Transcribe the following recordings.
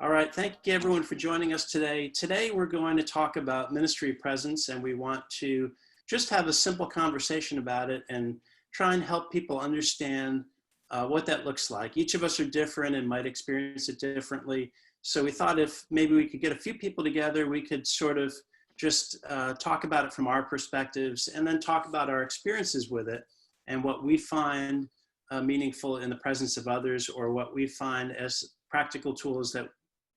All right, thank you everyone for joining us today. Today we're going to talk about ministry presence, and we want to just have a simple conversation about it and try and help people understand what that looks like. Each of us are different and might experience it differently. So we thought if maybe we could get a few people together, we could sort of just talk about it from our perspectives and then talk about our experiences with it and what we find meaningful in the presence of others, or what we find as practical tools that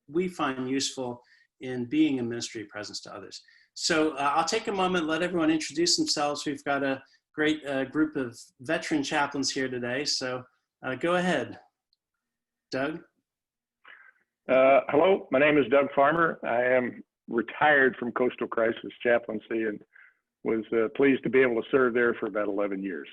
we find useful in being a ministry presence to others. So I'll take a moment, let everyone introduce themselves. We've got a great group of veteran chaplains here today. So go ahead, Doug. Hello, my name is Doug Farmer. I am retired from Coastal Crisis Chaplaincy and was pleased to be able to serve there for about 11 years.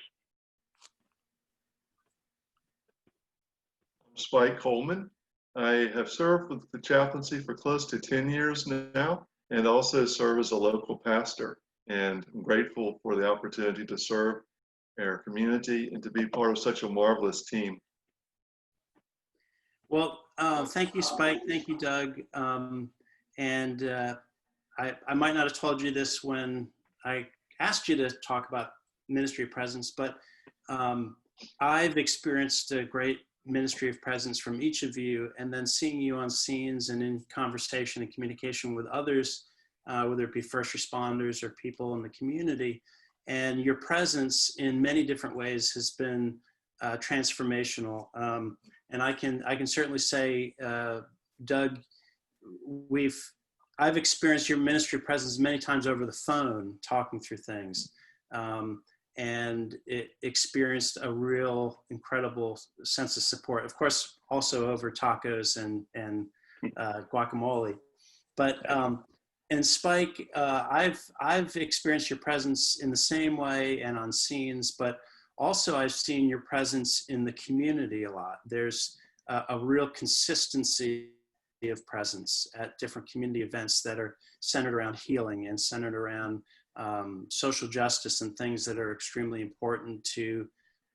Spike Coleman. I have served with the chaplaincy for close to 10 years now, and also serve as a local pastor. And I'm grateful for the opportunity to serve our community and to be part of such a marvelous team. Well, thank you, Spike. Thank you, Doug. I might not have told you this when I asked you to talk about ministry of presence, but I've experienced a great ministry of presence from each of you, and then seeing you on scenes and in conversation and communication with others, whether it be first responders or people in the community, and your presence in many different ways has been transformational. And I can certainly say, Doug, I've experienced your ministry presence many times over the phone, talking through things. And it experienced a real incredible sense of support. Of course, also over tacos and guacamole. But and Spike, I've experienced your presence in the same way and on scenes, but also I've seen your presence in the community a lot. There's a real consistency of presence at different community events that are centered around healing and centered around social justice and things that are extremely important to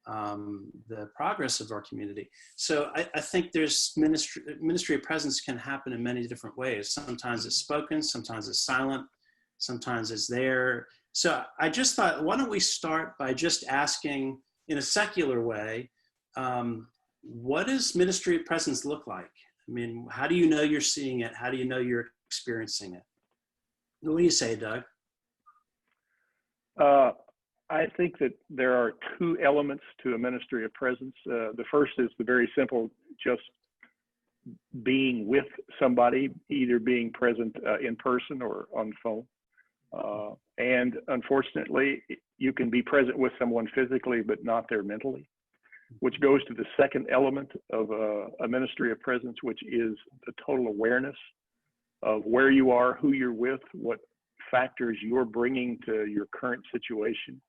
the progress of our community. So I think there's ministry of presence can happen in many different ways. Sometimes it's spoken, sometimes it's silent, sometimes it's there. So I just thought, why don't we start by just asking in a secular way, what does ministry of presence look like? I mean, how do you know you're seeing it? How do you know you're experiencing it? What do you say, Doug? I think that there are two elements to a ministry of presence. The first is the very simple, just being with somebody, either being present in person or on the phone. And unfortunately, you can be present with someone physically, but not there mentally, which goes to the second element of a ministry of presence, which is the total awareness of where you are, who you're with, what factors you're bringing to your current situation,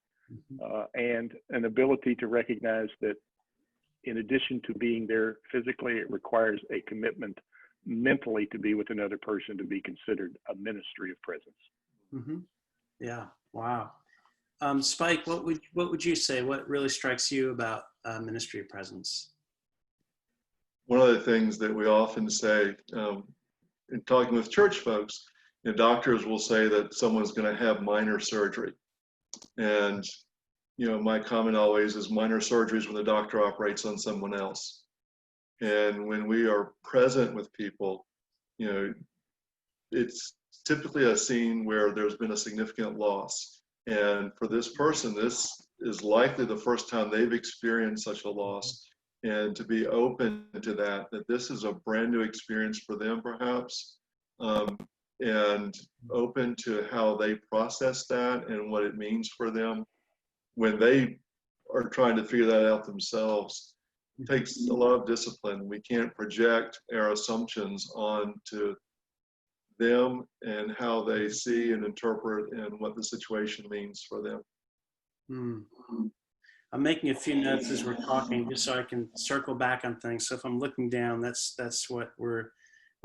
and an ability to recognize that in addition to being there physically, it requires a commitment mentally to be with another person to be considered a ministry of presence. Mm-hmm. Yeah, wow. Spike, what would you say? What really strikes you about ministry of presence? One of the things that we often say in talking with church folks, doctors will say that someone's going to have minor surgery. And, my comment always is minor surgery is when the doctor operates on someone else. And when we are present with people, it's typically a scene where there's been a significant loss. And for this person, this is likely the first time they've experienced such a loss. And to be open to that this is a brand new experience for them, perhaps. And open to how they process that and what it means for them when they are trying to figure that out themselves. It takes a lot of discipline. We can't project our assumptions onto them and how they see and interpret and what the situation means for them. I'm making a few notes as we're talking, just so I can circle back on things. So if I'm looking down, that's what we're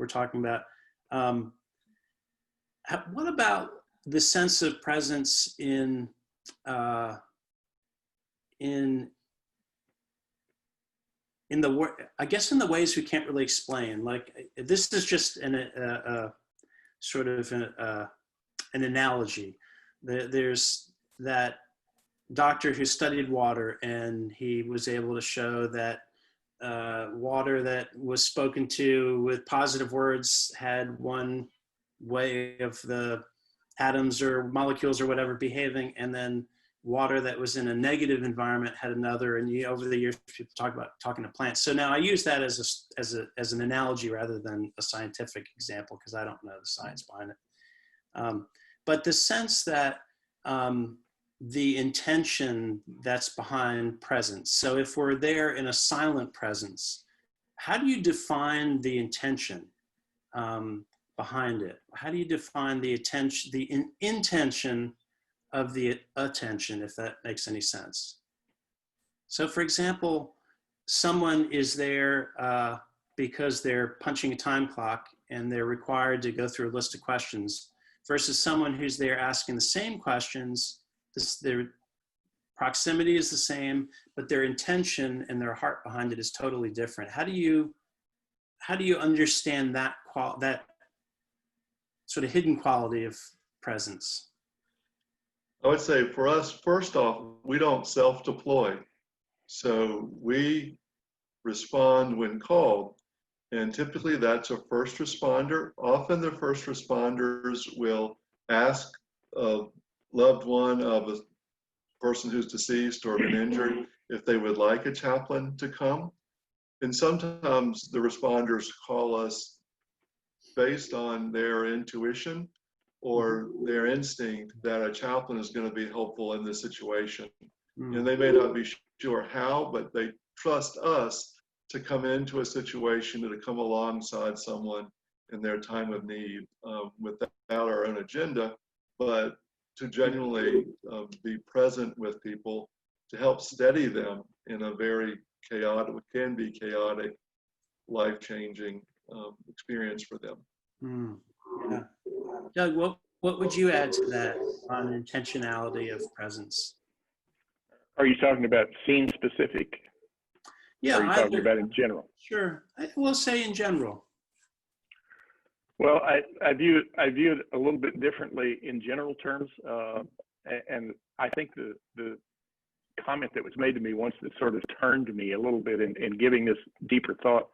talking about. What about the sense of presence in I guess in the ways we can't really explain. Like this is just sort of an analogy. There's that doctor who studied water, and he was able to show that water that was spoken to with positive words had one way of the atoms or molecules or whatever behaving, and then water that was in a negative environment had another. And over the years, people talk about talking to plants. So now I use that as an analogy rather than a scientific example, because I don't know the science behind it. But the sense that the intention that's behind presence. So if we're there in a silent presence, how do you define the intention behind it? How do you define the attention, the intention of the attention, if that makes any sense? So for example, someone is there because they're punching a time clock and they're required to go through a list of questions, versus someone who's there asking the same questions. Their proximity is the same, but their intention and their heart behind it is totally different. How do you understand that that sort of hidden quality of presence? I would say for us, first off, we don't self-deploy. So we respond when called. And typically that's a first responder. Often the first responders will ask a loved one of a person who's deceased or been injured if they would like a chaplain to come. And sometimes the responders call us based on their intuition or their instinct that a chaplain is going to be helpful in this situation. And they may not be sure how, but they trust us to come into a situation, to come alongside someone in their time of need without our own agenda, but to genuinely be present with people to help steady them in a very chaotic, can be chaotic, life-changing experience for them. Yeah. Doug, what would you add to that on intentionality of presence? Are you talking about scene specific? Yeah. Or are you talking about in general? Sure. We'll say in general. Well, I view it a little bit differently in general terms, and I think the comment that was made to me once that sort of turned me a little bit in giving this deeper thought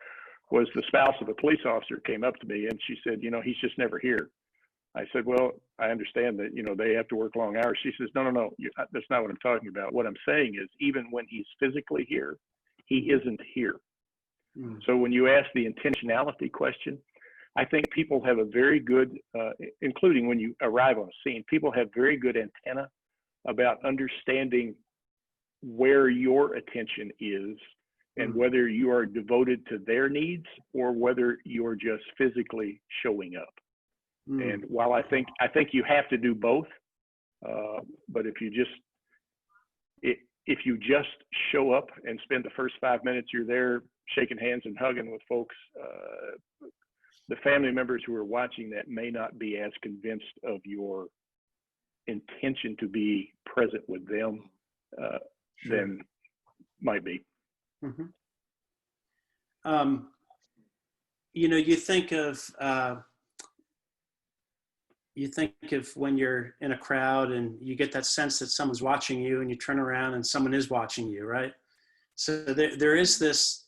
was the spouse of a police officer came up to me and she said, he's just never here. I said, well, I understand that, they have to work long hours. She says, no, that's not what I'm talking about. What I'm saying is even when he's physically here, he isn't here. So when you ask the intentionality question, I think people have a very good, including when you arrive on a scene, people have very good antenna about understanding where your attention is and whether you are devoted to their needs or whether you're just physically showing up. And while I think you have to do both, but if you just show up and spend the first 5 minutes you're there shaking hands and hugging with folks, the family members who are watching that may not be as convinced of your intention to be present with them than might be. You think of when you're in a crowd and you get that sense that someone's watching you and you turn around and someone is watching you, right? So there is this,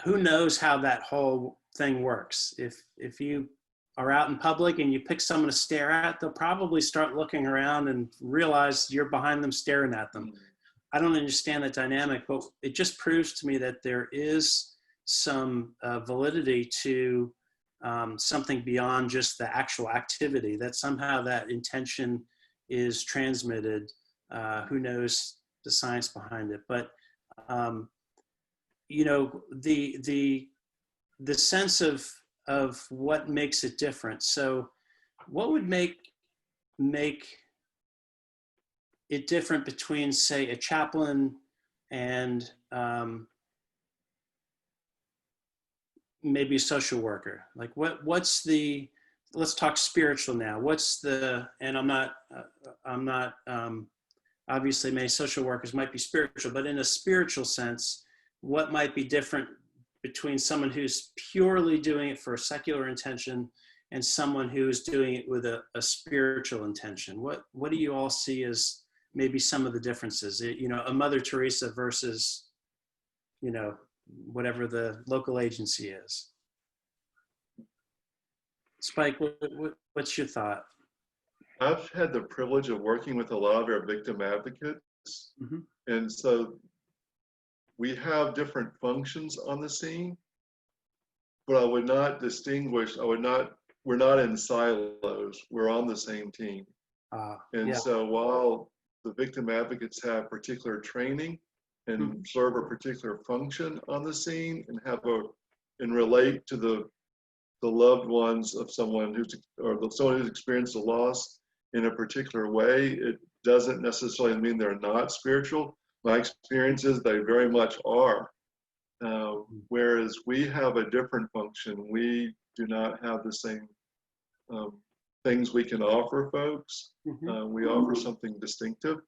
who knows how that whole thing works. If you are out in public and you pick someone to stare at, they'll probably start looking around and realize you're behind them staring at them. I don't understand that dynamic, but it just proves to me that there is some validity to something beyond just the actual activity, that somehow that intention is transmitted. Who knows the science behind it, but the sense of what makes it different. So what would make it different between, say, a chaplain and maybe a social worker? Like what's the, let's talk spiritual now. What's the, and I'm not obviously many social workers might be spiritual, but in a spiritual sense, what might be different between someone who's purely doing it for a secular intention and someone who is doing it with a spiritual intention? What do you all see as maybe some of the differences? You know, a Mother Teresa versus, you know, whatever the local agency is. Spike, what's your thought? I've had the privilege of working with a lot of our victim advocates. Mhm. And so we have different functions on the scene, but I would not distinguish, we're not in silos, we're on the same team. And Yeah. so while the victim advocates have particular training and serve a particular function on the scene and relate to the loved ones of someone someone who's experienced a loss in a particular way, it doesn't necessarily mean they're not spiritual. My experience is they very much are. Whereas we have a different function. We do not have the same things we can offer folks. We offer something distinctive,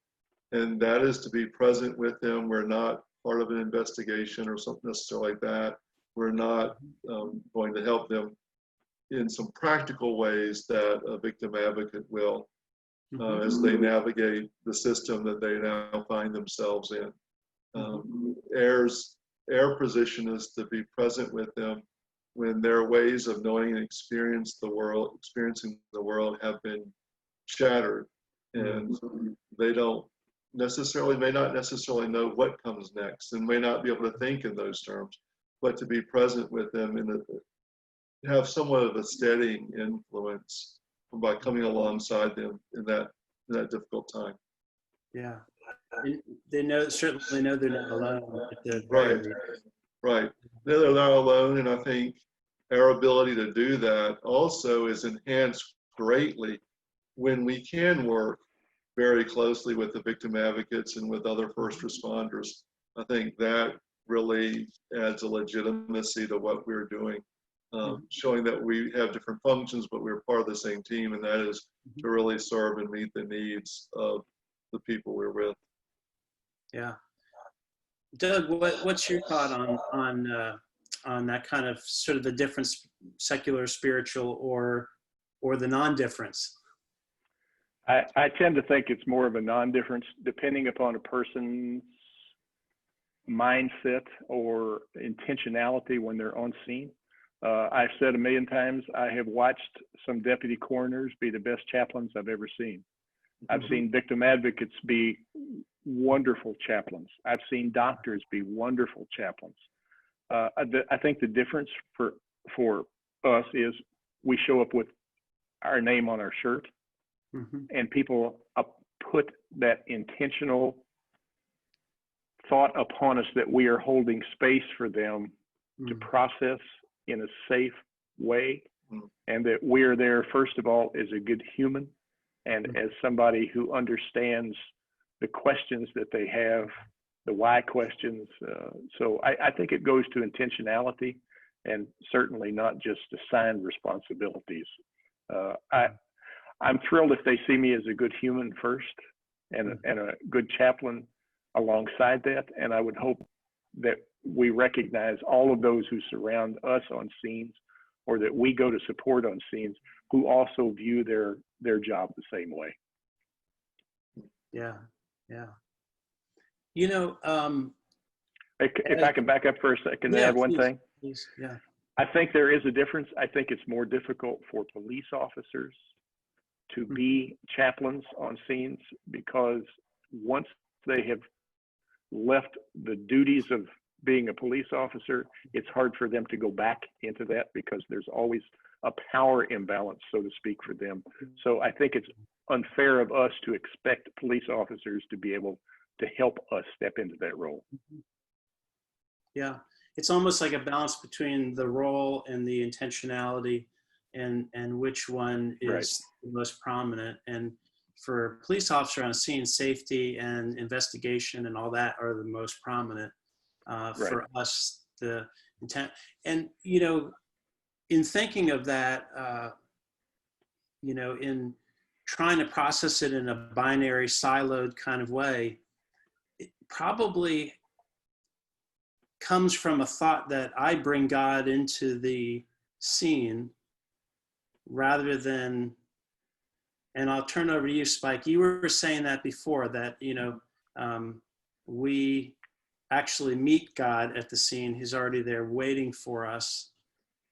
and that is to be present with them. We're not part of an investigation or something necessarily like that. We're not going to help them in some practical ways that a victim advocate will as they navigate the system that they now find themselves in. Our position is to be present with them when their ways of knowing and experiencing the world have been shattered, and they may not necessarily know what comes next and may not be able to think in those terms, but to be present with them and have somewhat of a steadying influence by coming alongside them in that difficult time. Yeah. And they certainly know they're not alone. Right. They're not alone, and I think our ability to do that also is enhanced greatly when we can work very closely with the victim advocates and with other first responders. I think that really adds a legitimacy to what we're doing, showing that we have different functions, but we're part of the same team, and that is to really serve and meet the needs of the people we're with. Yeah. Doug, what's your thought on that kind of sort of the difference, secular, spiritual, or the non-difference? I tend to think it's more of a non-difference depending upon a person's mindset or intentionality when they're on scene. I've said a million times, I have watched some deputy coroners be the best chaplains I've ever seen. I've seen victim advocates be wonderful chaplains. I've seen doctors be wonderful chaplains. I think the difference for us is we show up with our name on our shirt, and people put that intentional thought upon us that we are holding space for them to process in a safe way, and that we're there, first of all, as a good human and as somebody who understands the questions that they have, the why questions. So I think it goes to intentionality and certainly not just assigned responsibilities. I'm thrilled if they see me as a good human first and a good chaplain alongside that. And I would hope that we recognize all of those who surround us on scenes or that we go to support on scenes who also view their job the same way. Yeah. You know, if I can back up for a second and add one thing. Please. Yeah. I think there is a difference. I think it's more difficult for police officers to be chaplains on scenes because once they have left the duties of being a police officer, it's hard for them to go back into that because there's always a power imbalance, so to speak, for them. So I think it's unfair of us to expect police officers to be able to help us step into that role. Yeah, it's almost like a balance between the role and the intentionality and which one is the most prominent. And for a police officer on scene, safety and investigation and all that are the most prominent. For us, the intent. And, you know, in thinking of that, you know, in trying to process it in a binary, siloed kind of way, it probably comes from a thought that I bring God into the scene rather than, and I'll turn over to you, Spike. You were saying that before, that, we actually meet God at the scene. He's already there waiting for us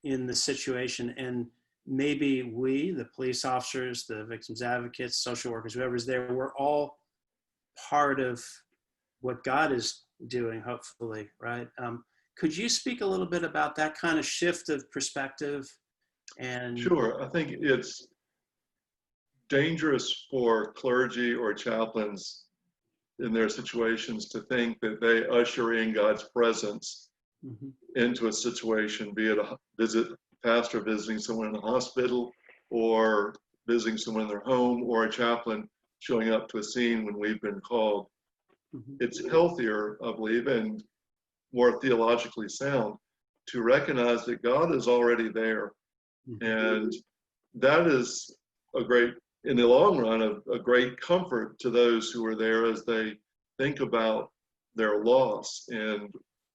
in the situation. And maybe we, the police officers, the victims advocates, social workers, whoever's there, we're all part of what God is doing, hopefully, right? Could you speak a little bit about that kind of shift of perspective? And Sure. I think it's dangerous for clergy or chaplains in their situations to think that they usher in God's presence into a situation, be it a pastor visiting someone in a hospital, or visiting someone in their home, or a chaplain showing up to a scene when we've been called. It's healthier, I believe, and more theologically sound to recognize that God is already there. And that is in the long run, a great comfort to those who are there as they think about their loss and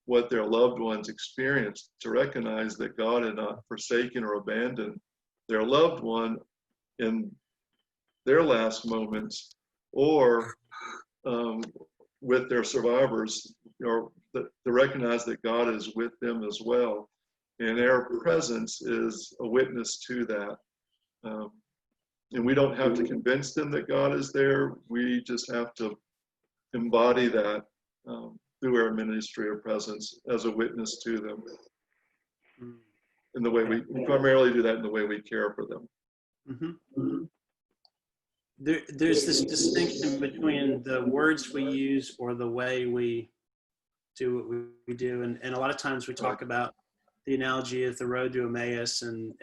what their loved ones experienced, to recognize that God had not forsaken or abandoned their loved one in their last moments, or with their survivors, or to recognize that God is with them as well. And their presence is a witness to that. And we don't have to convince them that God is there. We just have to embody that through our ministry of presence as a witness to them. In the way we primarily do that in the way we care for them. There's this distinction between the words we use or the way we do what we do. And a lot of times we talk about the analogy of the road to Emmaus, and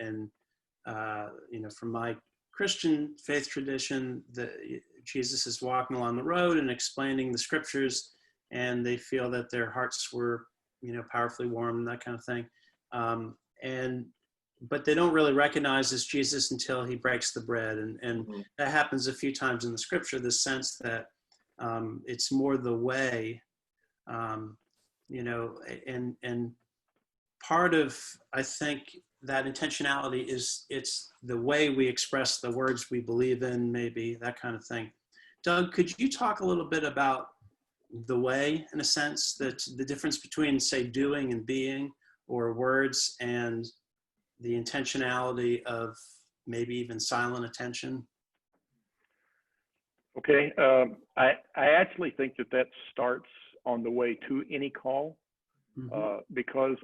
from my Christian faith tradition, Jesus is walking along the road and explaining the scriptures, and they feel that their hearts were, powerfully warmed and that kind of thing. But they don't really recognize it's Jesus until he breaks the bread. And that happens a few times in the scripture, the sense that it's more the way, and part of, I think, that intentionality is it's the way we express the words we believe in, maybe that kind of thing. Doug, could you talk a little bit about the way, in a sense, that the difference between, say, doing and being, or words, and the intentionality of maybe even silent attention? Okay, I actually think that starts on the way to any call, because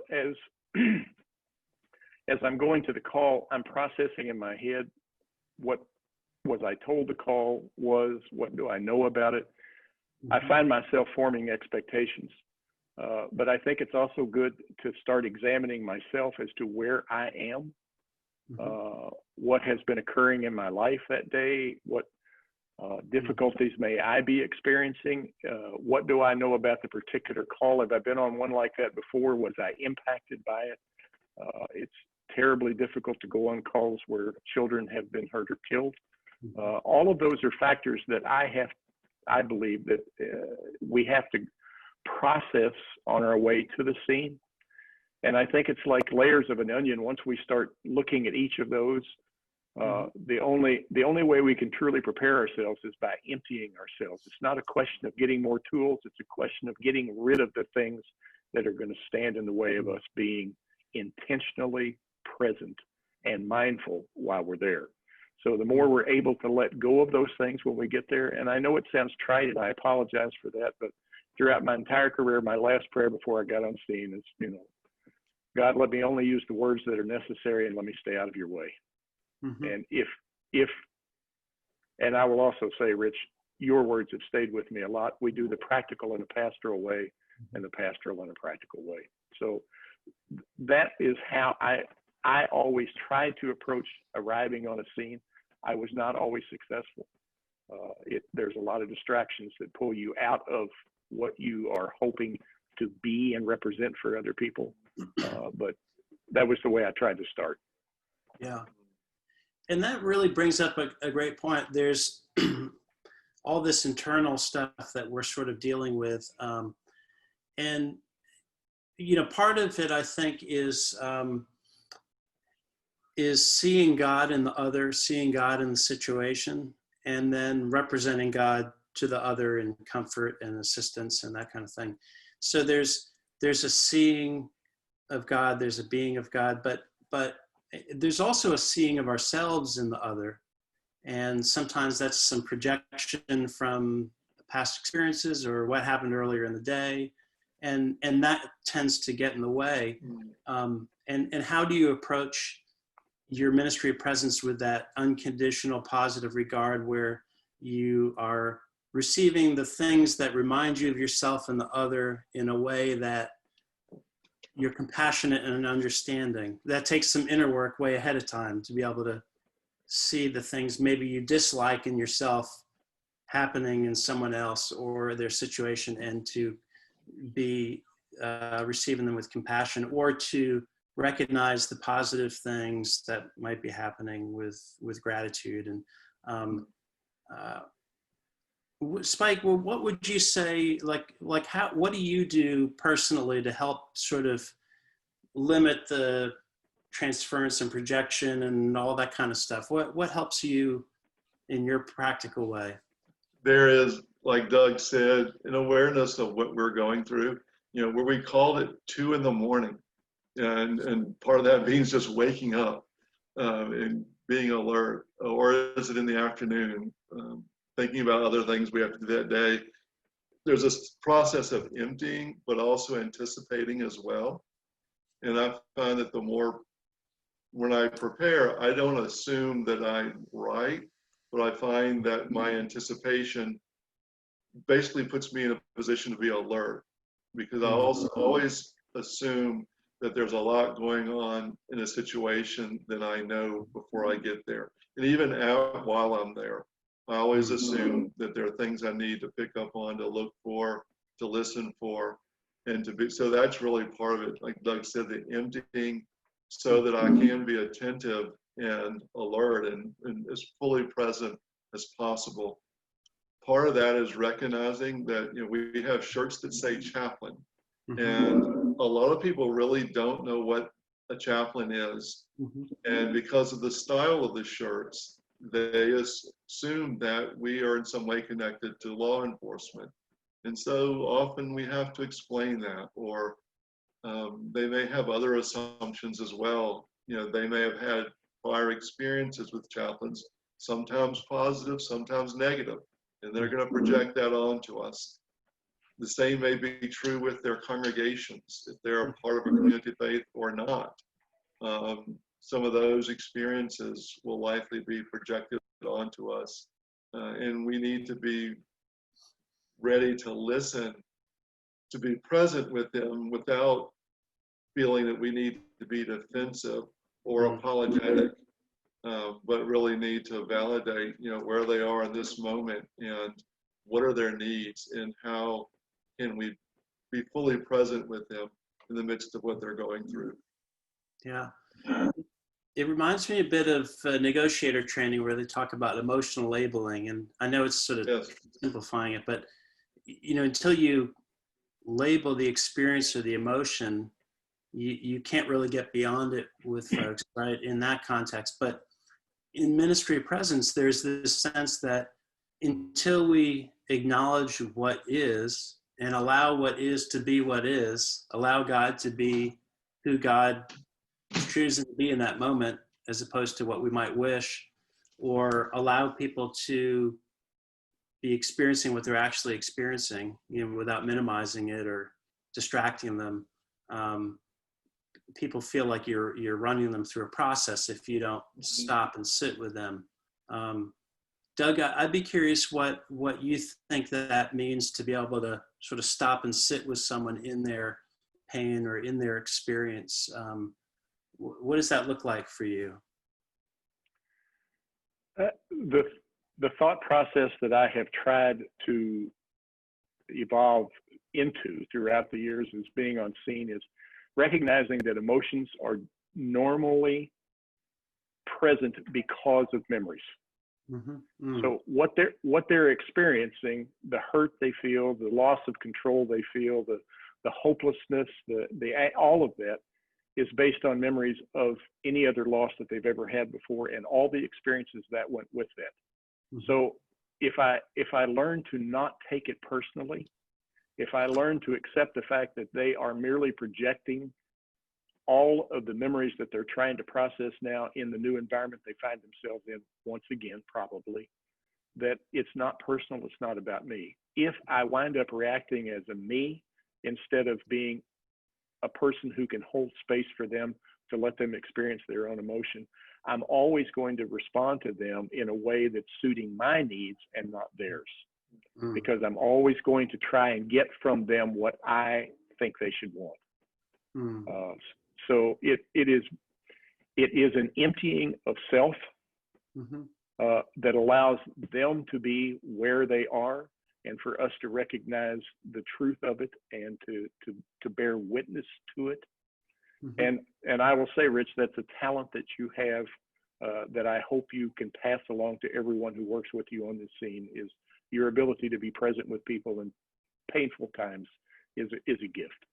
as I'm going to the call, I'm processing in my head, what was I told the call was, what do I know about it? I find myself forming expectations, but I think it's also good to start examining myself as to where I am, what has been occurring in my life that day, what difficulties may I be experiencing, what do I know about the particular call? Have I been on one like that before? Was I impacted by it? It's terribly difficult to go on calls where children have been hurt or killed. All of those are factors that I believe that we have to process on our way to the scene. And I think it's like layers of an onion. Once we start looking at each of those, the only way we can truly prepare ourselves is by emptying ourselves. It's not a question of getting more tools. It's a question of getting rid of the things that are going to stand in the way of us being intentionally present and mindful while we're there. So the more we're able to let go of those things when we get there, and I know it sounds trite, and I apologize for that, but throughout my entire career, my last prayer before I got on scene is, God, let me only use the words that are necessary, and let me stay out of your way. And and I will also say, Rich, your words have stayed with me a lot. We do the practical in a pastoral way, and the pastoral in a practical way. So that is how I always tried to approach arriving on a scene. I was not always successful. There's a lot of distractions that pull you out of what you are hoping to be and represent for other people. But that was the way I tried to start. Yeah. And that really brings up a great point. There's all this internal stuff that we're sort of dealing with. And part of it, I think, is seeing God in the other, seeing God in the situation, and then representing God to the other in comfort and assistance and that kind of thing. So there's a seeing of God, there's a being of God, but there's also a seeing of ourselves in the other. And sometimes that's some projection from past experiences or what happened earlier in the day. And that tends to get in the way. And how do you approach your ministry of presence with that unconditional positive regard, where you are receiving the things that remind you of yourself and the other in a way that you're compassionate and understanding? That takes some inner work way ahead of time to be able to see the things maybe you dislike in yourself happening in someone else or their situation, and to be receiving them with compassion, or to recognize the positive things that might be happening with gratitude. And Spike, well, what would you say, what do you do personally to help sort of limit the transference and projection and all that kind of stuff? What helps you in your practical way? There is, like Doug said, an awareness of what we're going through, where we called it 2 a.m. And part of that means just waking up and being alert. Or is it in the afternoon, thinking about other things we have to do that day? There's this process of emptying, but also anticipating as well. And I find that when I prepare, I don't assume that I'm right, but I find that my anticipation basically puts me in a position to be alert, because I also always assume that there's a lot going on in a situation that I know before I get there. And even while I'm there, I always assume that there are things I need to pick up on, to look for, to listen for, and to be. So that's really part of it. Like Doug said, the emptying, so that I can be attentive and alert and as fully present as possible. Part of that is recognizing that we have shirts that say chaplain. And a lot of people really don't know what a chaplain is. And because of the style of the shirts, they assume that we are in some way connected to law enforcement. And so often we have to explain that, or they may have other assumptions as well. They may have had prior experiences with chaplains, sometimes positive, sometimes negative, and they're going to project that onto us. The same may be true with their congregations, if they're a part of a community of faith or not. Some of those experiences will likely be projected onto us, and we need to be ready to listen, to be present with them without feeling that we need to be defensive or apologetic, but really need to validate, where they are in this moment and what are their needs, and how can we be fully present with them in the midst of what they're going through. Yeah. It reminds me a bit of negotiator training, where they talk about emotional labeling. And I know it's sort of simplifying it, but until you label the experience or the emotion, you can't really get beyond it with folks, right, in that context. But in ministry of presence, there's this sense that until we acknowledge what is and allow what is to be what is, allow God to be who God is choosing to be in that moment, as opposed to what we might wish, or allow people to be experiencing what they're actually experiencing, without minimizing it or distracting them. People feel like you're running them through a process if you don't stop and sit with them. Doug, I'd be curious what you think that means, to be able to sort of stop and sit with someone in their pain or in their experience. What does that look like for you? The thought process that I have tried to evolve into throughout the years as being on scene is recognizing that emotions are normally present because of memories. So what they're experiencing, the hurt they feel, the loss of control they feel, the the hopelessness, all of that is based on memories of any other loss that they've ever had before and all the experiences that went with that. Mm-hmm. So if I learn to not take it personally, if I learn to accept the fact that they are merely projecting all of the memories that they're trying to process now in the new environment they find themselves in, once again, probably, that it's not personal, it's not about me. If I wind up reacting as a me instead of being a person who can hold space for them to let them experience their own emotion, I'm always going to respond to them in a way that's suiting my needs and not theirs. Because I'm always going to try and get from them what I think they should want. So it is an emptying of self that allows them to be where they are, and for us to recognize the truth of it and to bear witness to it. And I will say, Rich, that's a talent that you have that I hope you can pass along to everyone who works with you on this scene. Is your ability to be present with people in painful times is a gift.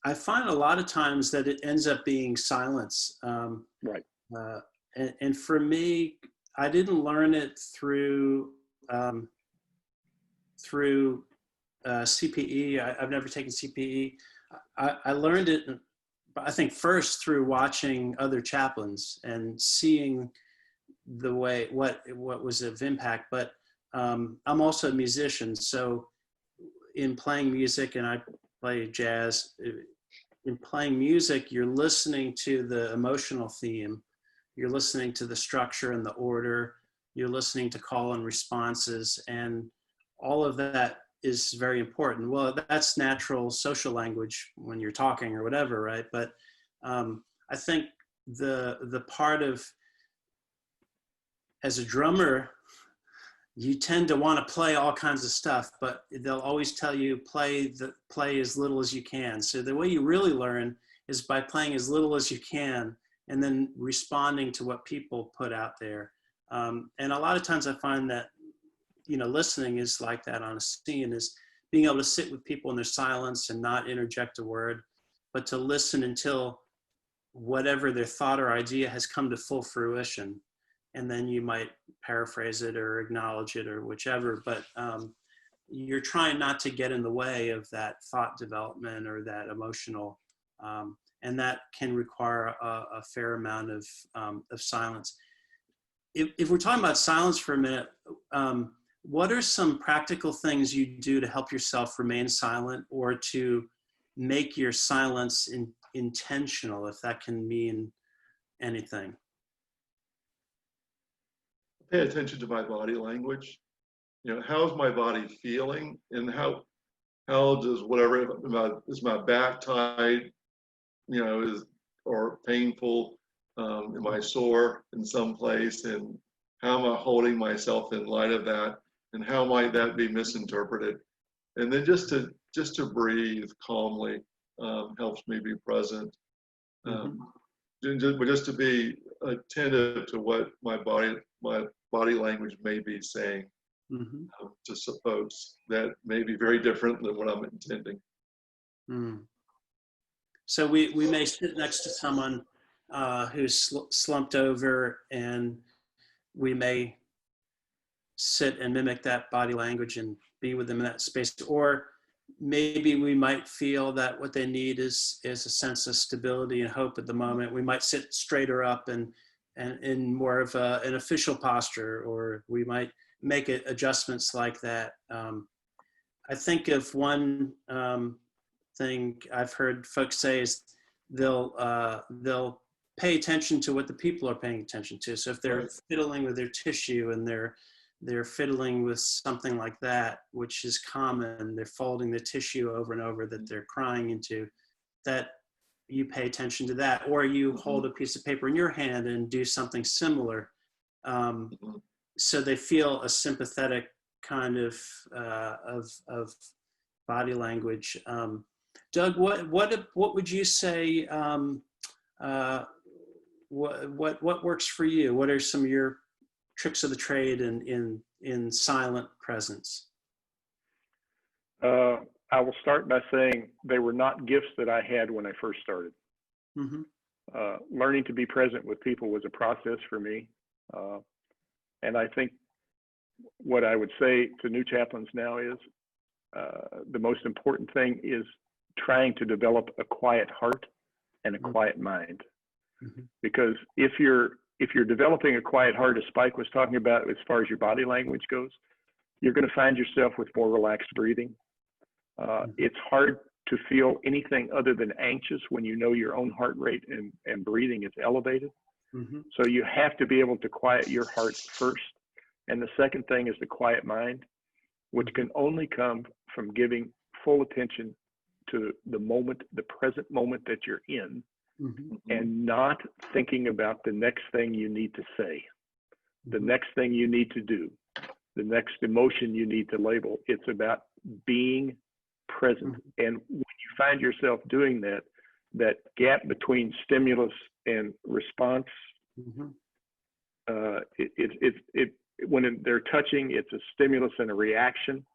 I find a lot of times that it ends up being silence. Right. And for me, I didn't learn it through CPE. I've never taken CPE. I learned it, I think, first through watching other chaplains and seeing the way what was of impact. But I'm also a musician, so in playing music, and I play jazz, in playing music, you're listening to the emotional theme, you're listening to the structure and the order, you're listening to call and responses, and all of that is very important. Well, that's natural social language when you're talking or whatever, right? But I think the part of, as a drummer, you tend to want to play all kinds of stuff, but they'll always tell you play as little as you can. So the way you really learn is by playing as little as you can and then responding to what people put out there. And a lot of times I find that, listening is like that on a scene, is being able to sit with people in their silence and not interject a word, but to listen until whatever their thought or idea has come to full fruition. And then you might paraphrase it or acknowledge it or whichever, but you're trying not to get in the way of that thought development or that emotional, and that can require a fair amount of silence. If we're talking about silence for a minute, what are some practical things you do to help yourself remain silent, or to make your silence intentional, if that can mean anything? Pay attention to my body language. How's my body feeling, and how does whatever, is my back tight, or painful? Am I sore in some place, and how am I holding myself in light of that, and how might that be misinterpreted? And then just to breathe calmly helps me be present. Just to be attentive to what my body language may be saying to some folks that may be very different than what I'm intending. So we may sit next to someone who's slumped over, and we may sit and mimic that body language and be with them in that space. Or maybe we might feel that what they need is a sense of stability and hope at the moment. We might sit straighter up and in more of an official posture, or we might make adjustments like that. I think of one thing I've heard folks say is they'll pay attention to what the people are paying attention to. So if they're fiddling with their tissue and they're fiddling with something like that, which is common, they're folding the tissue over and over that they're crying into, that you pay attention to that. Or you hold a piece of paper in your hand and do something similar. So they feel a sympathetic kind of body language. Doug, what would you say, what works for you? What are some of your tricks of the trade in silent presence? I will start by saying they were not gifts that I had when I first started. Mm-hmm. Learning to be present with people was a process for me. And I think what I would say to new chaplains now is the most important thing is trying to develop a quiet heart and a quiet mind. Mm-hmm. Because if you're developing a quiet heart, as Spike was talking about, as far as your body language goes, you're going to find yourself with more relaxed breathing. It's hard to feel anything other than anxious when you know your own heart rate and breathing is elevated. Mm-hmm. So you have to be able to quiet your heart first. And the second thing is the quiet mind, which can only come from giving full attention to the moment, the present moment that you're in, Mm-hmm. and not thinking about the next thing you need to say, the next thing you need to do, the next emotion you need to label. It's about being present. And when you find yourself doing that, that gap between stimulus and response, when they're touching, it's a stimulus and a reaction.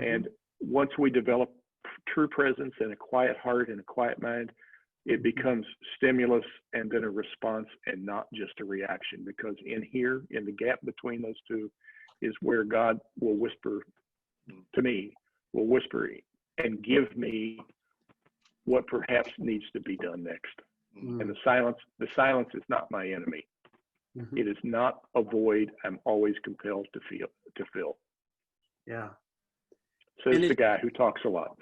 And once we develop true presence and a quiet heart and a quiet mind, it becomes stimulus and then a response and not just a reaction. Because in here, in the gap between those two, is where God will whisper to me, will whisper and give me what perhaps needs to be done next. And the silence is not my enemy. It is not a void I'm always compelled to fill. Yeah. Says the guy who talks a lot.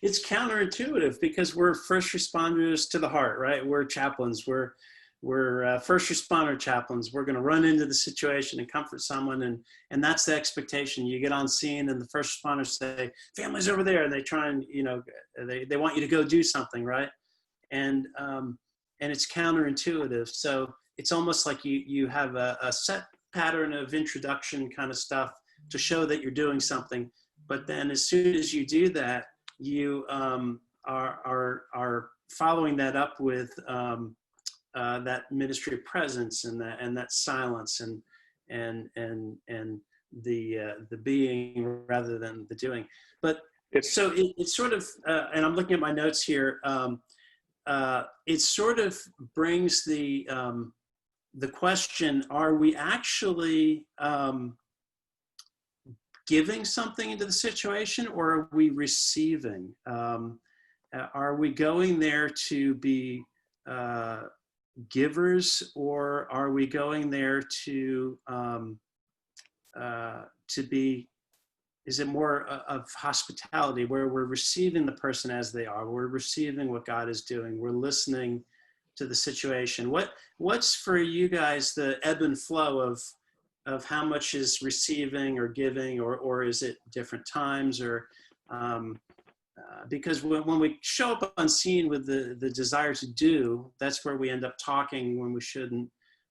It's counterintuitive because we're first responders to the heart, right? We're chaplains. We're first responder chaplains. We're going to run into the situation and comfort someone, and that's the expectation. You get on scene, and the first responders say, "Family's over there," and they try and they want you to go do something, right? And it's counterintuitive. So it's almost like you have a set pattern of introduction kind of stuff to show that you're doing something. But then as soon as you do that, you are following that up with that ministry of presence and that silence and the being rather than the doing. But so it's sort of, and I'm looking at my notes here. It sort of brings the question: are we actually giving something into the situation, or are we receiving? Are we going there to be givers, or are we going there to be? Is it more of hospitality, where we're receiving the person as they are? We're receiving what God is doing. We're listening to the situation. What's for you guys the ebb and flow of how much is receiving or giving, or is it different times, or because when we show up on scene with the desire to do, that's where we end up talking when we shouldn't.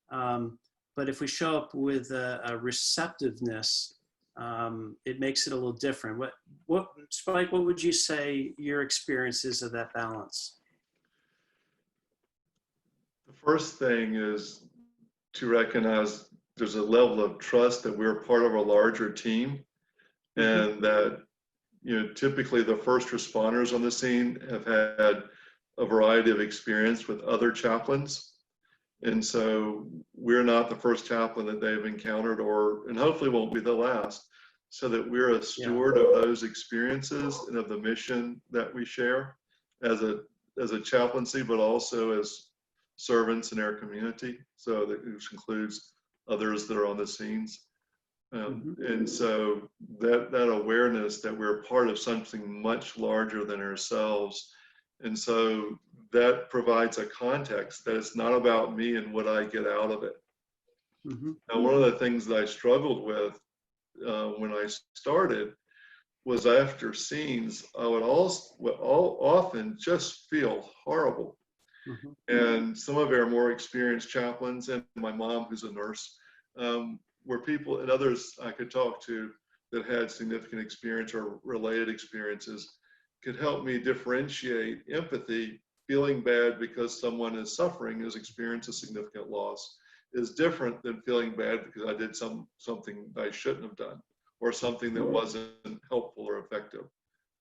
But if we show up with a receptiveness, it makes it a little different. What Spike, what would you say your experience is of that balance? The first thing is to recognize there's a level of trust that we're part of a larger team, and that typically the first responders on the scene have had a variety of experience with other chaplains, and so we're not the first chaplain that they've encountered, and hopefully won't be the last, so that we're a steward of those experiences and of the mission that we share as a chaplaincy, but also as servants in our community. So that which includes others that are on the scenes. And so that awareness that we're part of something much larger than ourselves. And so that provides a context that it's not about me and what I get out of it. Now, one of the things that I struggled with when I started was after scenes, I would often just feel horrible. And some of our more experienced chaplains, and my mom, who's a nurse, were people, and others I could talk to that had significant experience or related experiences, could help me differentiate empathy. Feeling bad because someone is suffering, has experienced a significant loss, is different than feeling bad because I did something I shouldn't have done, or something that wasn't helpful or effective.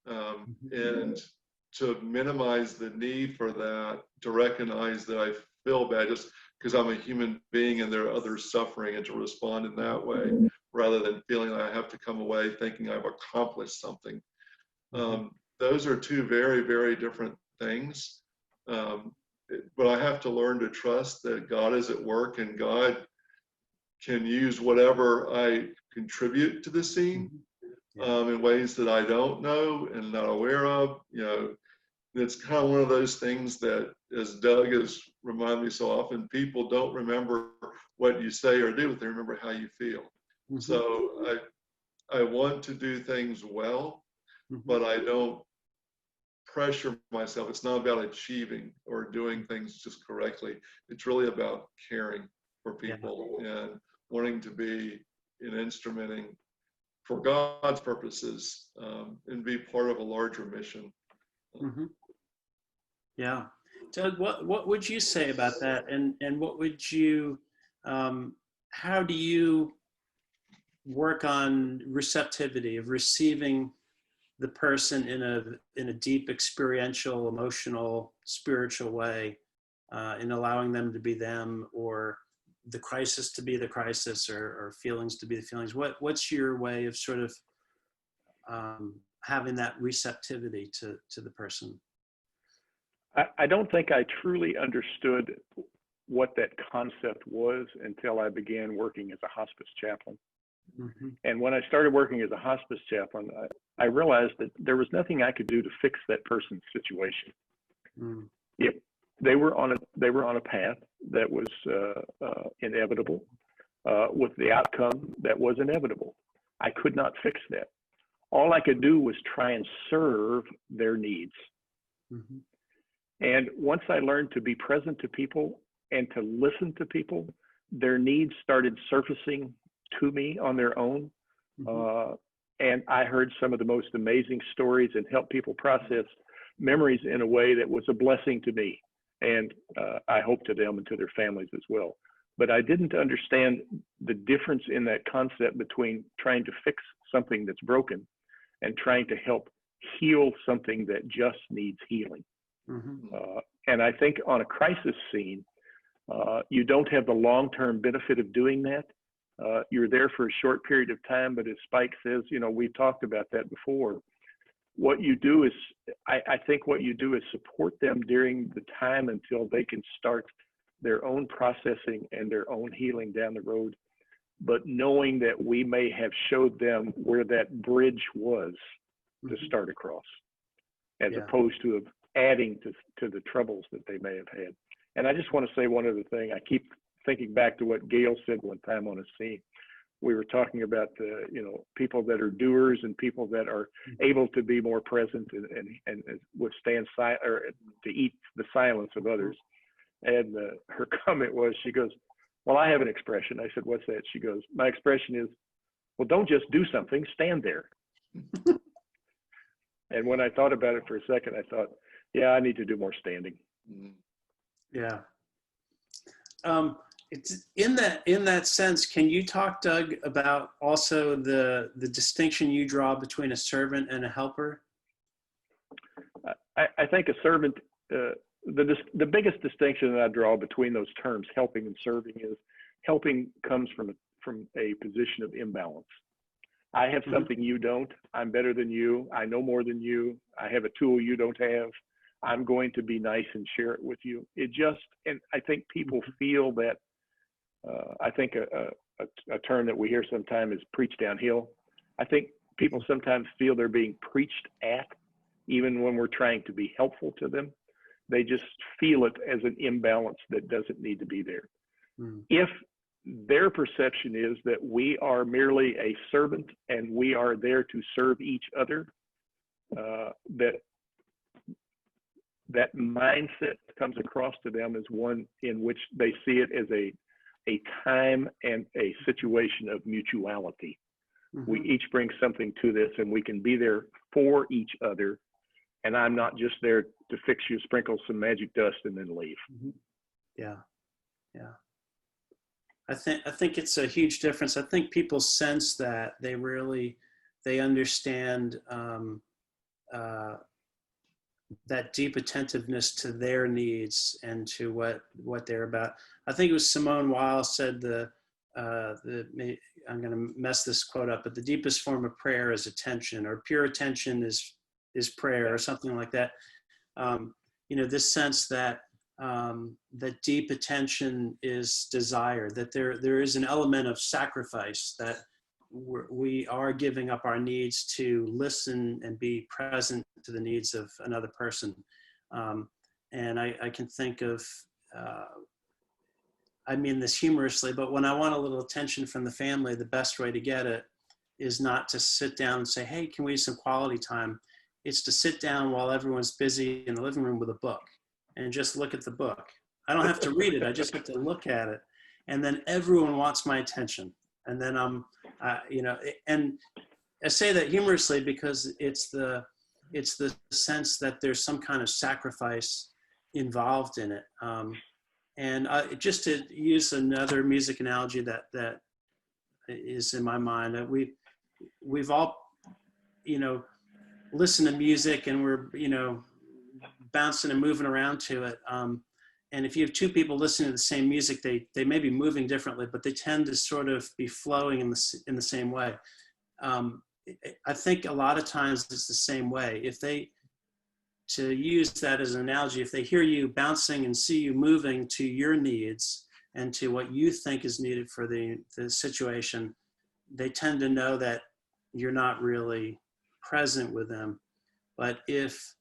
And to minimize the need for that, to recognize that I feel bad just because I'm a human being and there are others suffering, and to respond in that way rather than feeling I have to come away thinking I've accomplished something. Those are two very, very different things. But I have to learn to trust that God is at work, and God can use whatever I contribute to the scene in ways that I don't know and not aware of. You know, it's kind of one of those things that, as Doug has reminded me so often, people don't remember what you say or do, but they remember how you feel. So I want to do things well, but I don't pressure myself. It's not about achieving or doing things just correctly. It's really about caring for people and wanting to be an instrumenting for God's purposes, and be part of a larger mission. Yeah. Doug, what would you say about that? And what would you, how do you work on receptivity of receiving the person in a deep experiential, emotional, spiritual way, in allowing them to be them, or the crisis to be the crisis, or feelings to be the feelings? What's your way of sort of having that receptivity to the person? I don't think I truly understood what that concept was until I began working as a hospice chaplain. And when I started working as a hospice chaplain, I realized that there was nothing I could do to fix that person's situation. They were on a path that was inevitable, with the outcome that was inevitable. I could not fix that. All I could do was try and serve their needs. And once I learned to be present to people and to listen to people, their needs started surfacing to me on their own. And I heard some of the most amazing stories and helped people process memories in a way that was a blessing to me. And I hope to them and to their families as well. But I didn't understand the difference in that concept between trying to fix something that's broken and trying to help heal something that just needs healing. And I think on a crisis scene, you don't have the long-term benefit of doing that. You're there for a short period of time, but as Spike says, you know, we've talked about that before. What you do is, I think what you do is support them during the time until they can start their own processing and their own healing down the road, but knowing that we may have showed them where that bridge was to start across, as opposed to adding to the troubles that they may have had. And I just want to say one other thing. I keep thinking back to what Gail said one time on a scene. We were talking about people that are doers and people that are able to be more present and withstand or to eat the silence of others. And her comment was, she goes, "Well, I have an expression." I said, "What's that?" She goes, "My expression is, well, don't just do something, stand there." And when I thought about it for a second, I thought, yeah, I need to do more standing. Yeah. It's in that sense, can you talk, Doug, about also the distinction you draw between a servant and a helper? I think a servant, the biggest distinction that I draw between those terms, helping and serving, is helping comes from a position of imbalance. I have something you don't. I'm better than you. I know more than you. I have a tool you don't have. I'm going to be nice and share it with you. And I think people feel that, I think a term that we hear sometimes is preach downhill. I think people sometimes feel they're being preached at, even when we're trying to be helpful to them. They just feel it as an imbalance that doesn't need to be there. If their perception is that we are merely a servant and we are there to serve each other, that mindset comes across to them as one in which they see it as a time and a situation of mutuality. We each bring something to this, and we can be there for each other. And I'm not just there to fix you, sprinkle some magic dust, and then leave. Yeah. Yeah. I think it's a huge difference. I think people sense that they understand that deep attentiveness to their needs and to what they're about. I think it was Simone Weil said I'm going to mess this quote up, but the deepest form of prayer is attention, or pure attention is prayer, or something like that. This sense that that deep attention is desire, that there is an element of sacrifice, that we are giving up our needs to listen and be present to the needs of another person. And I can think of, I mean this humorously, but when I want a little attention from the family, the best way to get it is not to sit down and say, hey, can we have some quality time? It's to sit down while everyone's busy in the living room with a book and just look at the book. I don't have to read it. I just have to look at it. And then everyone wants my attention. And then and I say that humorously because it's the sense that there's some kind of sacrifice involved in it. And just to use another music analogy that is in my mind, we've all, listened to music and we're, bouncing and moving around to it. And if you have two people listening to the same music, they may be moving differently, but they tend to sort of be flowing in the same way. I think a lot of times it's the same way. To use that as an analogy, if they hear you bouncing and see you moving to your needs and to what you think is needed for the situation, they tend to know that you're not really present with them. But if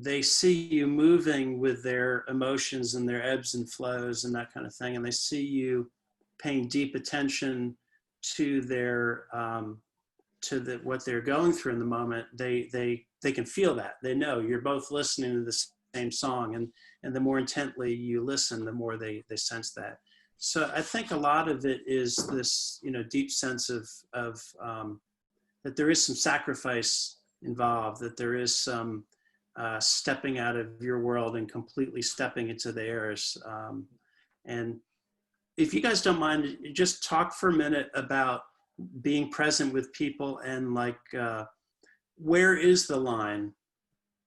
they see you moving with their emotions and their ebbs and flows and that kind of thing, and they see you paying deep attention to what they're going through in the moment, they can feel that. They know you're both listening to the same song, and the more intently you listen, the more they sense that. So I think a lot of it is this, deep sense of that there is some sacrifice involved, that there is some stepping out of your world and completely stepping into theirs. And if you guys don't mind, just talk for a minute about being present with people and where is the line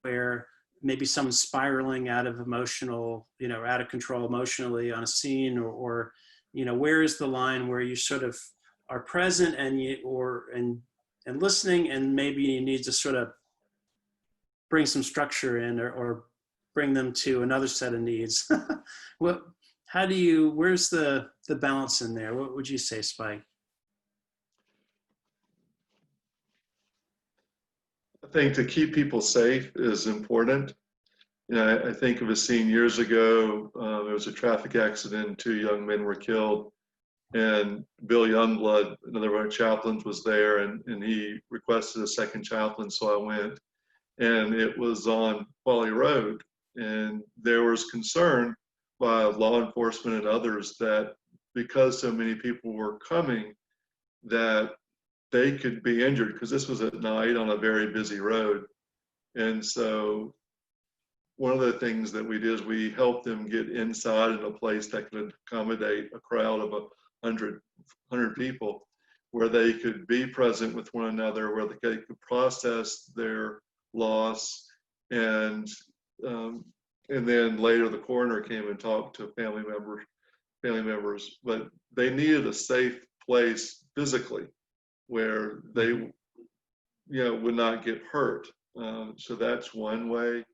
where maybe someone's spiraling out of emotional, out of control emotionally on a scene, or where is the line where you sort of are present and listening, and maybe you need to sort of bring some structure in or bring them to another set of needs. Where's the balance in there? What would you say, Spike? I think to keep people safe is important. I think of a scene years ago. There was a traffic accident. 2 young men were killed, and Bill Youngblood, another of our chaplains, was there, and he requested a second chaplain, so I went. And it was on Qualley Road, and there was concern by law enforcement and others that because so many people were coming, that they could be injured, because this was at night on a very busy road. And so one of the things that we did is we helped them get inside in a place that could accommodate a crowd of 100 people, where they could be present with one another, where they could process their loss, and then later the coroner came and talked to family members, but they needed a safe place physically where they would not get hurt. So that's one way.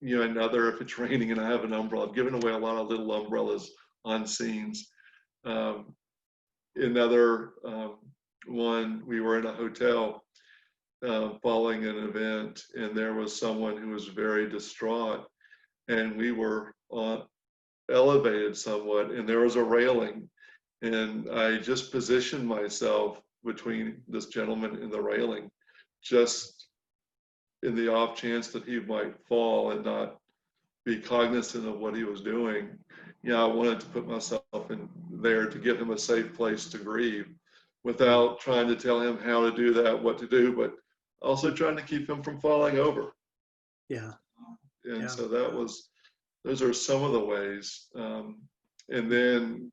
Another, if it's raining and I have an umbrella, I've given away a lot of little umbrellas on scenes. Another one, we were in a hotel following an event, and there was someone who was very distraught, and we were elevated somewhat, and there was a railing, and I just positioned myself between this gentleman and the railing, just in the off chance that he might fall and not be cognizant of what he was doing. I wanted to put myself in there to give him a safe place to grieve, without trying to tell him how to do that, what to do, but also trying to keep him from falling over. Yeah. And so those are some of the ways. And then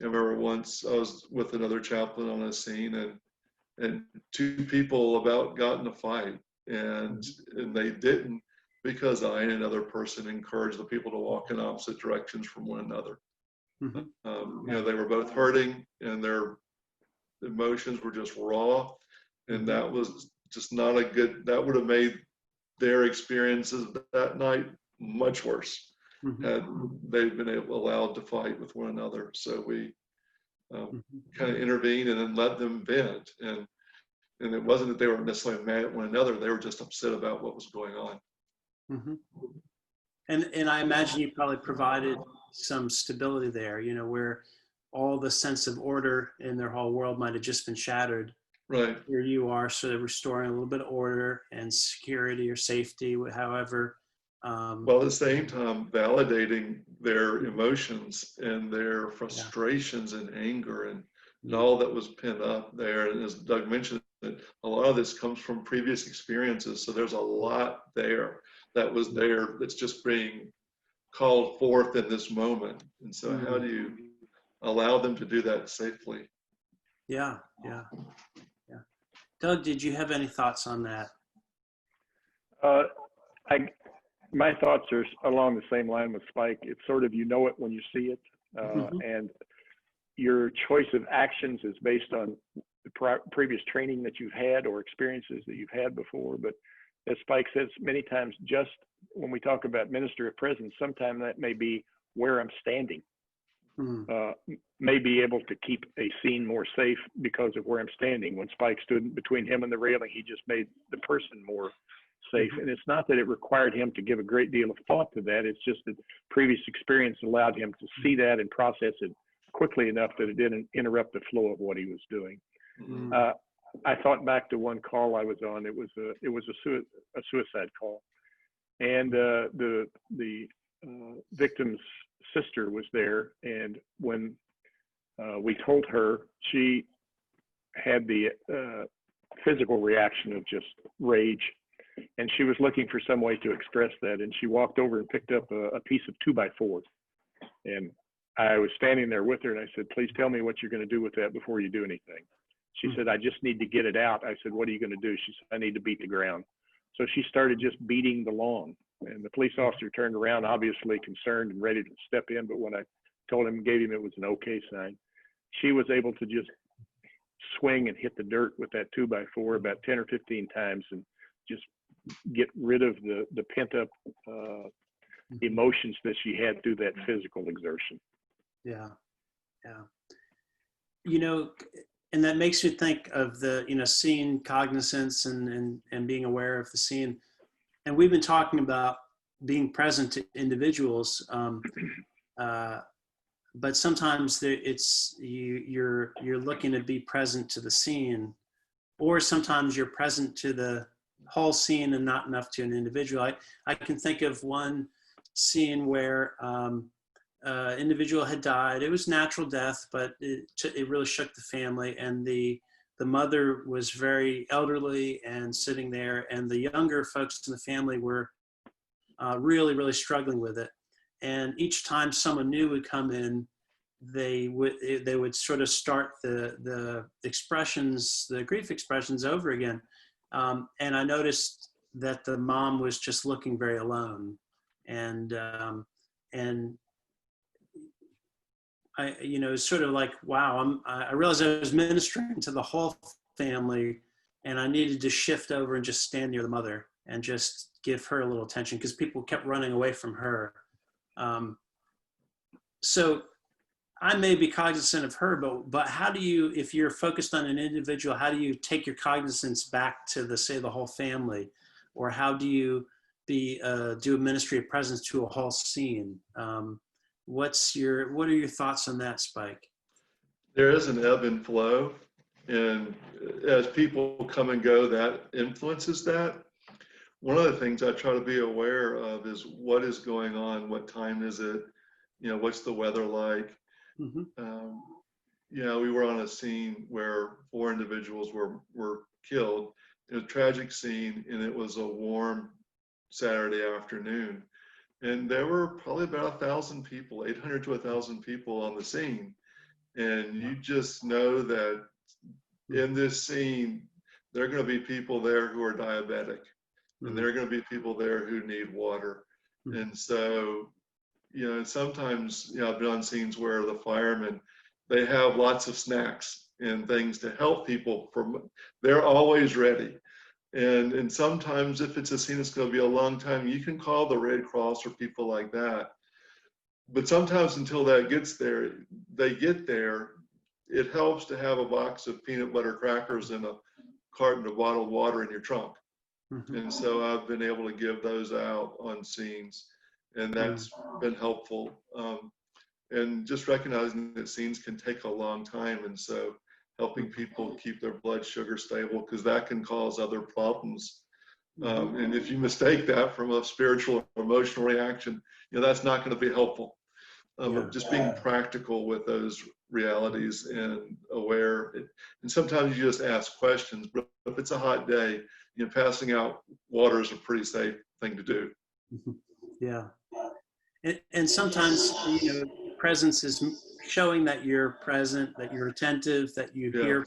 I remember once I was with another chaplain on a scene, and two people about got in a fight, and they didn't, because I and another person encouraged the people to walk in opposite directions from one another. They were both hurting, and their emotions were just raw, and that was just not a good. That would have made their experiences that night much worse had they've been allowed to fight with one another. So we kind of intervened and then let them vent, and it wasn't that they were necessarily mad at one another; they were just upset about what was going on. And I imagine you probably provided some stability there, where all the sense of order in their whole world might have just been shattered. Right. Here you are sort of restoring a little bit of order and security or safety, however. While at the same time validating their emotions and their frustrations and anger and all that was pent up there. And as Doug mentioned, that a lot of this comes from previous experiences. So there's a lot there that was there that's just being called forth in this moment. And so how do you allow them to do that safely? Yeah. Doug, did you have any thoughts on that? My thoughts are along the same line with Spike. It's sort of, it when you see it, and your choice of actions is based on the previous training that you've had or experiences that you've had before. But as Spike says many times, just when we talk about ministry of presence, sometimes that may be where I'm standing. May be able to keep a scene more safe because of where I'm standing. When Spike stood between him and the railing, he just made the person more safe. And it's not that it required him to give a great deal of thought to that. It's just that previous experience allowed him to see that and process it quickly enough that it didn't interrupt the flow of what he was doing. I thought back to one call I was on. It was a suicide call, and the victim's sister was there. And when we told her, she had the physical reaction of just rage, and she was looking for some way to express that. And she walked over and picked up a piece of 2x4, and I was standing there with her, and I said, "Please tell me what you're going to do with that before you do anything." She said, "I just need to get it out." I said, "What are you going to do?" She said, "I need to beat the ground." So she started just beating the lawn, and the police officer turned around, obviously concerned and ready to step in. But when I told him, gave him it was an okay sign, she was able to just swing and hit the dirt with that 2x4 about 10 or 15 times and just get rid of the pent up emotions that she had through that physical exertion. Yeah. And that makes you think of the, scene cognizance and being aware of the scene. And we've been talking about being present to individuals, but sometimes you're looking to be present to the scene, or sometimes you're present to the whole scene and not enough to an individual. I can think of one scene where individual had died. It was natural death, but it really shook the family. And the mother was very elderly and sitting there, and the younger folks in the family were really, really struggling with it. And each time someone new would come in, they would sort of start the expressions, the grief expressions over again. And I noticed that the mom was just looking very alone, and I, it's sort of like, wow, I realized I was ministering to the whole family, and I needed to shift over and just stand near the mother and just give her a little attention, because people kept running away from her. So I may be cognizant of her, but how do you, if you're focused on an individual, how do you take your cognizance back to the whole family? Or how do you do a ministry of presence to a whole scene? What are your thoughts on that, Spike? There is an ebb and flow, and as people come and go, that influences that. One of the things I try to be aware of is what is going on, what time is it, what's the weather like. We were on a scene where 4 individuals were killed. It was a tragic scene, and it was a warm Saturday afternoon. And there were probably about 1,000 people, 800 to 1,000 people on the scene. And you just know that in this scene, there are going to be people there who are diabetic, and there are going to be people there who need water. And so, sometimes, I've been on scenes where the firemen, they have lots of snacks and things to help people they're always ready. And sometimes if it's a scene that's going to be a long time, you can call the Red Cross or people like that. But sometimes until they get there, it helps to have a box of peanut butter crackers and a carton of bottled water in your trunk. And so I've been able to give those out on scenes, and that's been helpful. And just recognizing that scenes can take a long time, and so helping people keep their blood sugar stable, because that can cause other problems. And if you mistake that from a spiritual or emotional reaction, that's not going to be helpful. Just being practical with those realities and aware. And sometimes you just ask questions, but if it's a hot day, passing out water is a pretty safe thing to do. Yeah. And sometimes, presence is showing that you're present, that you're attentive, that you hear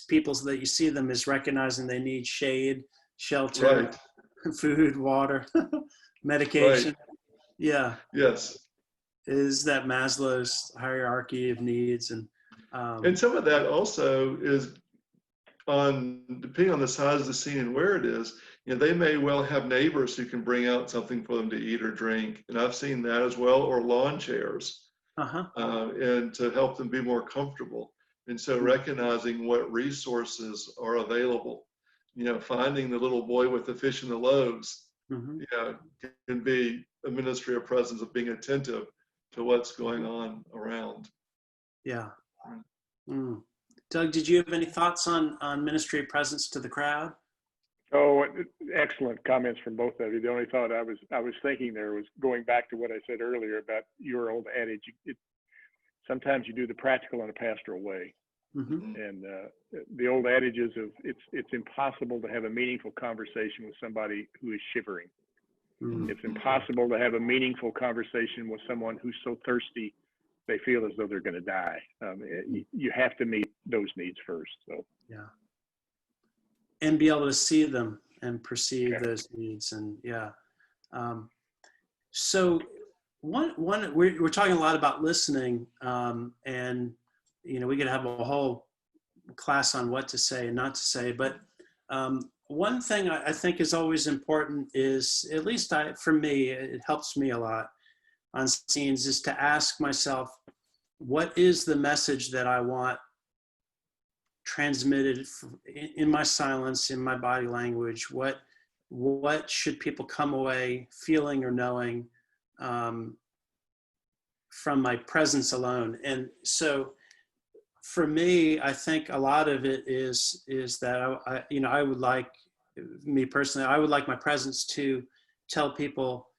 people, so that you see them, is recognizing they need shade, shelter, food, water, medication. Yeah. Yes. Is that Maslow's hierarchy of needs. And some of that also is depending on the size of the scene and where it is, they may well have neighbors who can bring out something for them to eat or drink. And I've seen that as well, or lawn chairs, and to help them be more comfortable. And so recognizing what resources are available, finding the little boy with the fish and the loaves, can be a ministry of presence, of being attentive to what's going on around. Yeah. Doug, did you have any thoughts on ministry of presence to the crowd? Oh, excellent comments from both of you. The only thought I was thinking there was going back to what I said earlier about your old adage. Sometimes you do the practical in a pastoral way. And the old adage is it's impossible to have a meaningful conversation with somebody who is shivering. It's impossible to have a meaningful conversation with someone who's so thirsty they feel as though they're going to die. You have to meet those needs first. So and be able to see them and perceive those needs. And so we're talking a lot about listening, and we could have a whole class on what to say and not to say, but one thing I think is always important is, at least for me, it helps me a lot on scenes, is to ask myself, what is the message that I want transmitted in my silence, in my body language? What should people come away feeling or knowing from my presence alone? And so for me, I think a lot of it is that I would like, me personally, I would like my presence to tell people,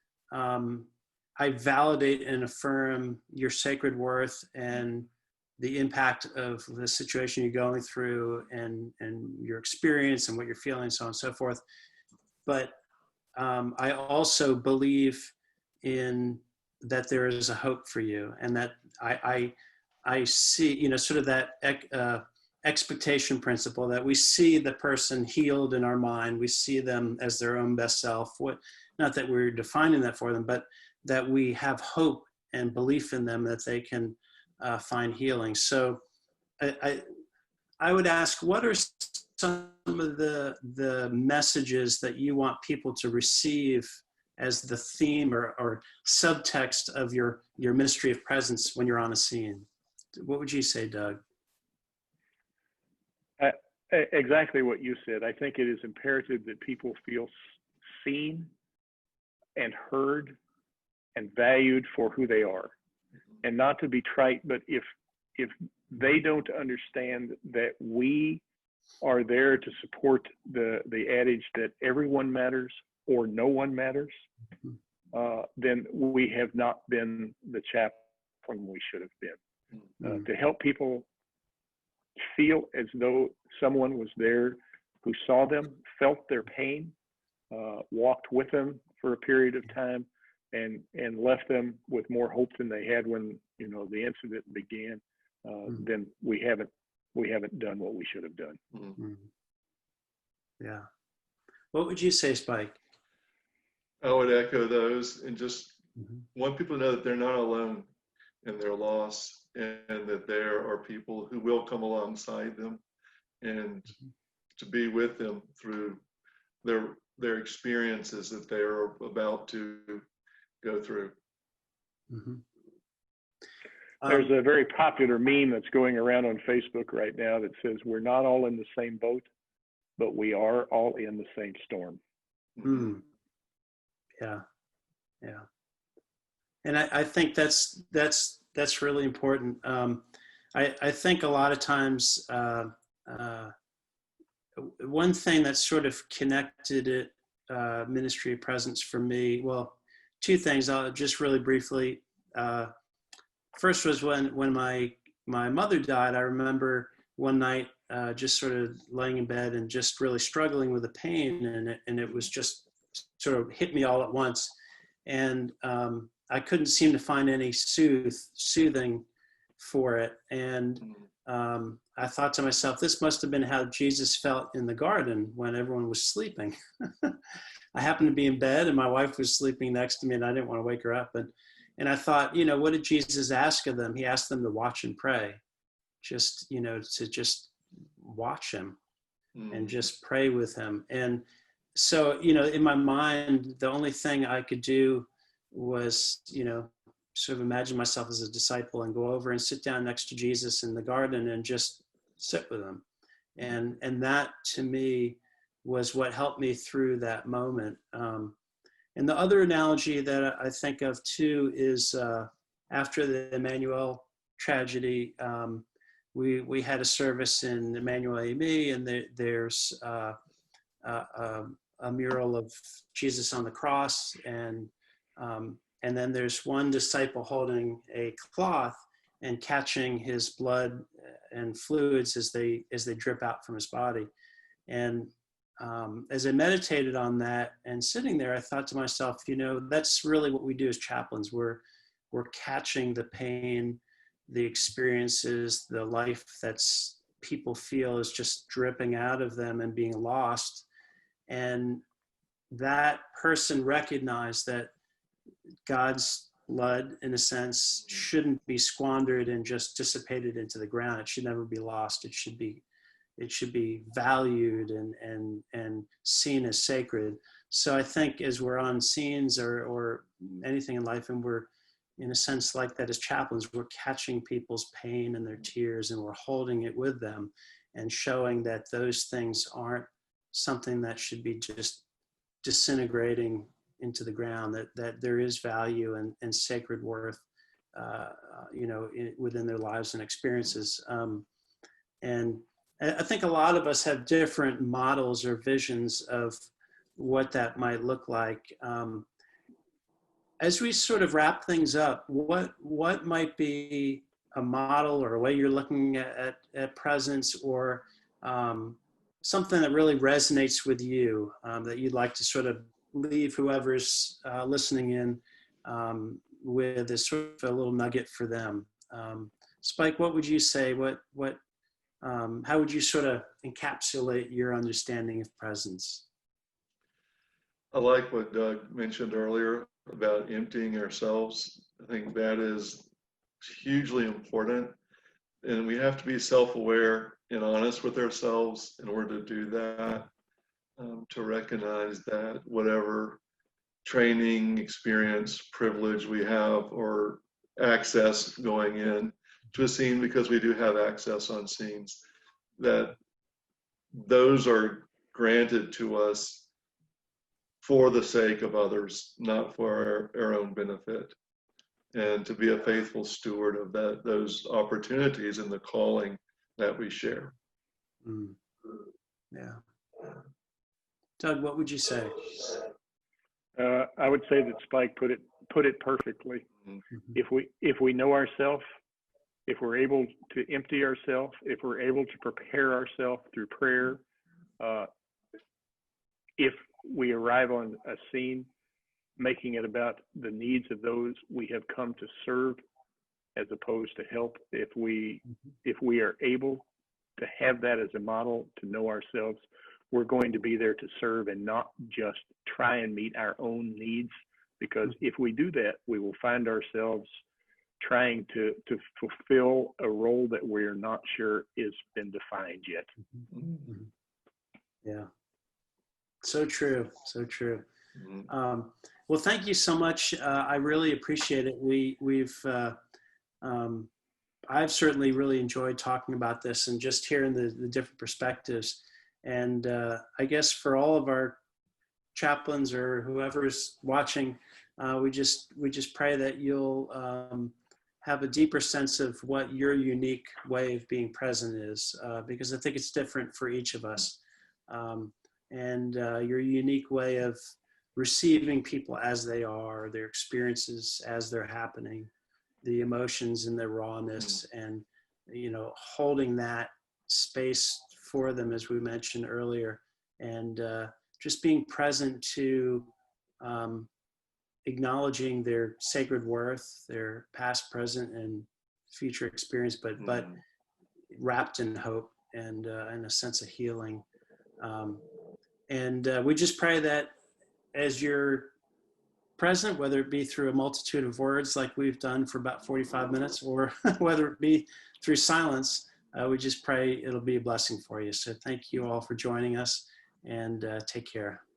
I validate and affirm your sacred worth and the impact of the situation you're going through, and your experience and what you're feeling, so on and so forth. But I also believe in that there is a hope for you, and that I see, sort of that expectation principle, that we see the person healed in our mind. We see them as their own best self. Not that we're defining that for them, but that we have hope and belief in them that they can find healing. So I would ask, what are some of the messages that you want people to receive as the theme or subtext of your ministry of presence when you're on a scene? What would you say, Doug? Exactly what you said. I think it is imperative that people feel seen and heard and valued for who they are. And not to be trite, but if they don't understand that we are there to support the adage that everyone matters or no one matters, then we have not been the chaplain we should have been. To help people feel as though someone was there who saw them, felt their pain, walked with them for a period of time, and left them with more hope than they had when the incident began. then we haven't done what we should have done. Mm-hmm. Yeah. What would you say, Spike? I would echo those and just want people to know that they're not alone in their loss, and that there are people who will come alongside them and to be with them through their experiences that they are about to go through. Mm-hmm. There's a very popular meme that's going around on Facebook right now that says, "We're not all in the same boat, but we are all in the same storm." Mm. Yeah, yeah, and I think that's really important. I think a lot of times one thing that sort of connected it, ministry of presence for me. Well, two things. I'll just really briefly. First was when my mother died. I remember one night just sort of laying in bed and just really struggling with the pain, and it was just sort of hit me all at once, and I couldn't seem to find any soothing for it, and I thought to myself, this must have been how Jesus felt in the garden when everyone was sleeping. I happened to be in bed and my wife was sleeping next to me and I didn't want to wake her up. And I thought, what did Jesus ask of them? He asked them to watch and pray, just, to just watch him and just pray with him. And so, in my mind, the only thing I could do was, sort of imagine myself as a disciple and go over and sit down next to Jesus in the garden and just sit with him. And that to me was what helped me through that moment. And the other analogy that I think of too is after the Emmanuel tragedy, we had a service in Emmanuel AME, and there's a mural of Jesus on the cross, and then there's one disciple holding a cloth and catching his blood and fluids as they drip out from his body. And as I meditated on that and sitting there, I thought to myself, that's really what we do as chaplains. We're catching the pain, the experiences, the life that's people feel is just dripping out of them and being lost. And that person recognized that God's blood, in a sense, shouldn't be squandered and just dissipated into the ground. It should never be lost. It should be valued and seen as sacred. So I think as we're on scenes or anything in life, and we're in a sense like that as chaplains, we're catching people's pain and their tears, and we're holding it with them and showing that those things aren't something that should be just disintegrating into the ground, that there is value and sacred worth, within their lives and experiences. And I think a lot of us have different models or visions of what that might look like. As we sort of wrap things up, what might be a model or a way you're looking at presence, or something that really resonates with you, that you'd like to sort of leave whoever's listening in with as sort of a little nugget for them? Spike, what would you say? How would you sort of encapsulate your understanding of presence? I like what Doug mentioned earlier about emptying ourselves. I think that is hugely important, and we have to be self-aware and honest with ourselves in order to do that, to recognize that whatever training, experience, privilege we have, or access going in to a scene, because we do have access on scenes, that those are granted to us for the sake of others, not for our own benefit, and to be a faithful steward of those opportunities and the calling that we share. Yeah. Doug, what would you say? I would say that Spike put it perfectly. Mm-hmm. If we know ourselves, if we're able to empty ourselves, if we're able to prepare ourselves through prayer, if we arrive on a scene, making it about the needs of those we have come to serve, as opposed to help. If we are able to have that as a model, to know ourselves, we're going to be there to serve and not just try and meet our own needs. Because if we do that, we will find ourselves trying to fulfill a role that we're not sure has been defined yet. Mm-hmm. Yeah. So true. So true. Well, thank you so much. I really appreciate it. I've certainly really enjoyed talking about this and just hearing the different perspectives. And I guess for all of our chaplains or whoever's watching, we just pray that you'll have a deeper sense of what your unique way of being present is, because I think it's different for each of us. And your unique way of receiving people as they are, their experiences as they're happening, the emotions and their rawness, and, you know, holding that space for them, as we mentioned earlier, and just being present to acknowledging their sacred worth, their past, present, and future experience, but wrapped in hope and a sense of healing. And we just pray that as you're present, whether it be through a multitude of words like we've done for about 45 minutes, or whether it be through silence, we just pray it'll be a blessing for you. So thank you all for joining us, and take care.